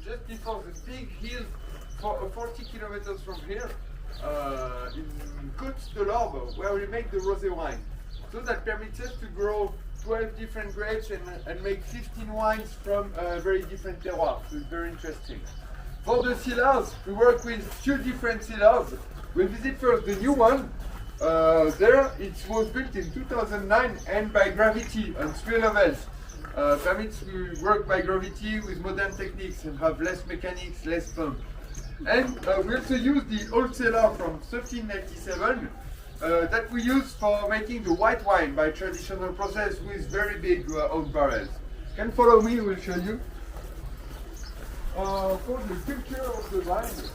Just before the big hill, for 40 kilometers from here, in Côte de l'Orbe, where we make the rosé wine. So that permits us to grow 12 different grapes and make 15 wines from very different terroirs. So it's very interesting. For the cellars, we work with few different cellars. We'll visit first the new one. There, it was built in 2009 and by gravity on 3 levels. Permits to work by gravity with modern techniques and have less mechanics, less pump. And we also use the old cellar from 1397 that we use for making the white wine by traditional process with very big oak barrels. Can follow me, we'll show you. For the culture of the vine,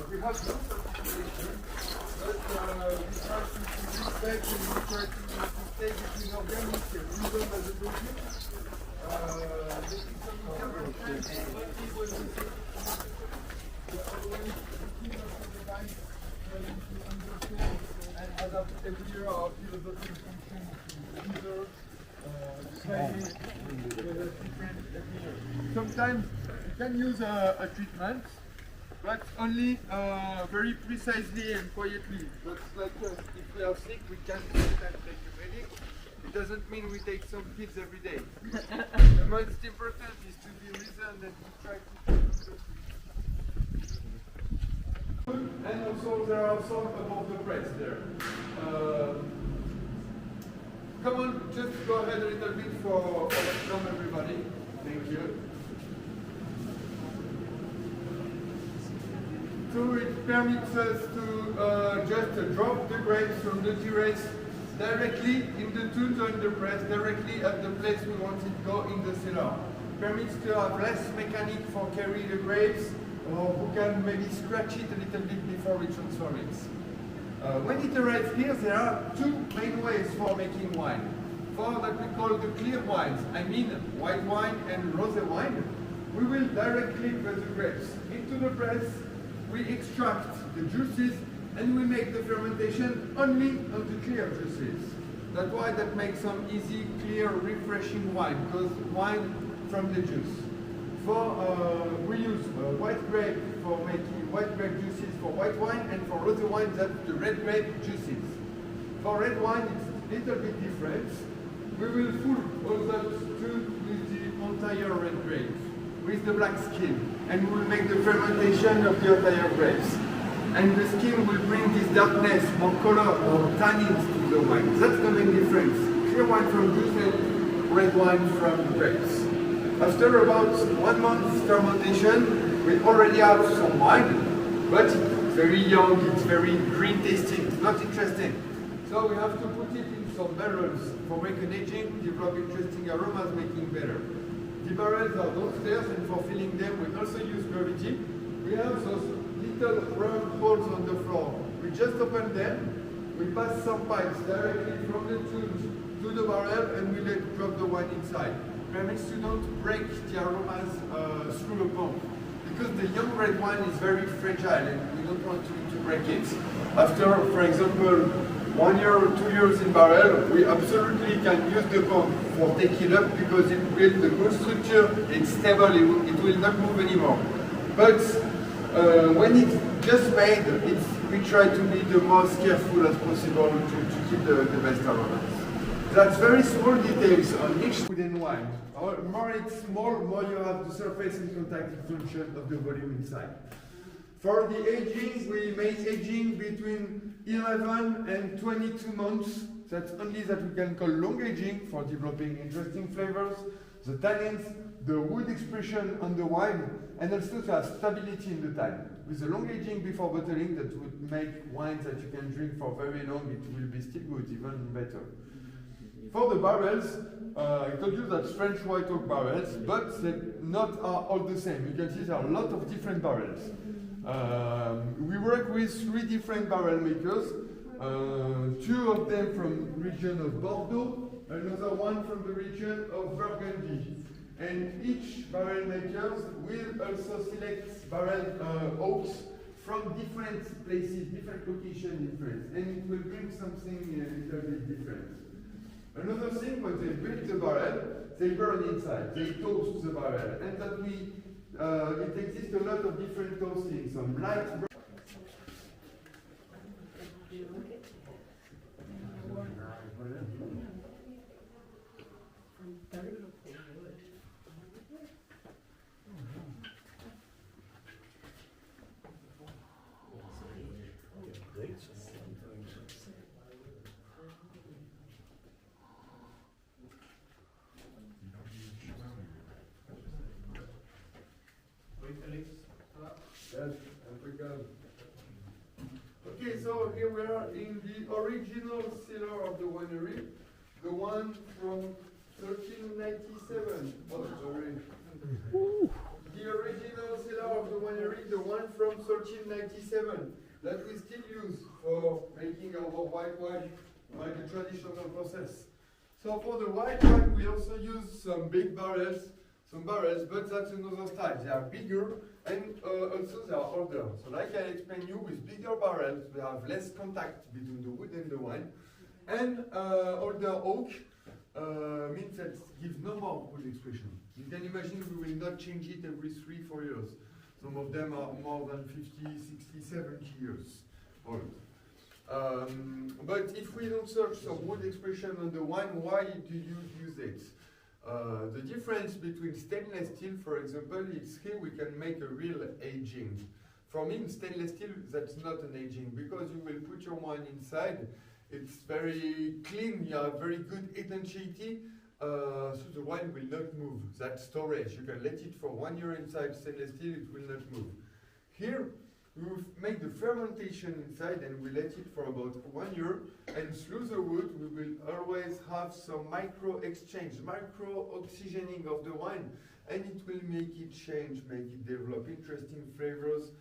we have no certification, but we try to respect and we try to stay between organic and rhythm as a produce. Making some interventions, but it was the organic routine of the vine, trying to understand and adapt every year our philosophy function to either sometimes you can use a treatment, but only very precisely and quietly. But like if we are sick, we can sometimes take a medic. It doesn't mean we take some pills every day. The most important is to be reasoned and to try to and also there are some above the press there. Come on, just go ahead a little bit for welcome everybody. Thank you. So it permits us to just drop the grapes from the terrace directly in the tubes or in the press, directly at the place we want it to go in the cellar. Permits to have less mechanic for carry the grapes, or who can maybe scratch it a little bit before we transfer it. When it arrives here, there are two main ways for making wine. For that we call the clear wines, I mean white wine and rosé wine, we will directly put the grapes into the press, we extract the juices, and we make the fermentation only of the clear juices. That's why that makes some easy, clear, refreshing wine, because wine from the juice. We use white grape for making white grape juices for white wine, and for rosé wine that's the red grape juices. For red wine it's a little bit different. We will fill all that tube with the entire red grape, with the black skin, and we will make the fermentation of the entire grapes. And the skin will bring this darkness, more color, or tannins to the wine. That's the main difference. Clear wine from juice and red wine from grapes. After about 1 month fermentation, we already have some wine, but it's very young, it's very green tasting, it's not interesting. So we have to put it in some barrels for making aging, develop interesting aromas, making better. The barrels are downstairs, and for filling them we also use gravity. We have those little round holes on the floor. We just open them, we pass some pipes directly from the tubes to the barrel, and we drop the wine inside. Permits to not break the aromas through the pump. because the young red wine is very fragile and we don't want to break it. After, for example, 1 year or 2 years in barrel, we absolutely can use the pump for taking up because it builds a good structure, it's stable, it will not move anymore. But when it's just made, we try to be the most careful as possible to keep the best aromas. That's very small details on each food and wine. More it's small, more you have the surface and contact function of the volume inside. For the aging, we make aging between 11 and 22 months. That's only that we can call long aging for developing interesting flavors, the tannins, the wood expression on the wine, and also to have stability in the time. With the long aging before bottling, that would make wines that you can drink for very long, it will be still good, even better. For the barrels, I told you that's French white oak barrels, but they not are all the same. You can see there are a lot of different barrels. We work with 3 different barrel makers, 2 of them from the region of Bordeaux, another one from the region of Burgundy. And each barrel maker will also select barrel oaks from different places, different locations in France, and it will bring something a little bit different. Another thing, when they build the barrel, they burn inside, they toast the barrel, and that it exists a lot of different toasting, some light. Okay, so here we are in the original cellar of the winery, the one from 1397. Oh, sorry. The original cellar of the winery, the one from 1397, that we still use for making our white wine by the traditional process. So for the white wine, we also use some big barrels, but that's another style. They are bigger and also they are older. So like I explained you, with bigger barrels, we have less contact between the wood and the wine. And older oak means that it gives no more wood expression. You can imagine we will not change it every 3-4 years. Some of them are more than 50, 60, 70 years old. But if we don't search some wood expression on the wine, why do you use it? The difference between stainless steel, for example, is here we can make a real aging. For me, in stainless steel, that's not an aging, because you will put your wine inside, it's very clean, you have very good etanchity, so the wine will not move. That's storage. You can let it for 1 year inside stainless steel, it will not move. Here, we will make the fermentation inside and we let it for about 1 year, and through the wood we will always have some micro exchange, micro oxygening of the wine, and it will make it change, make it develop interesting flavors.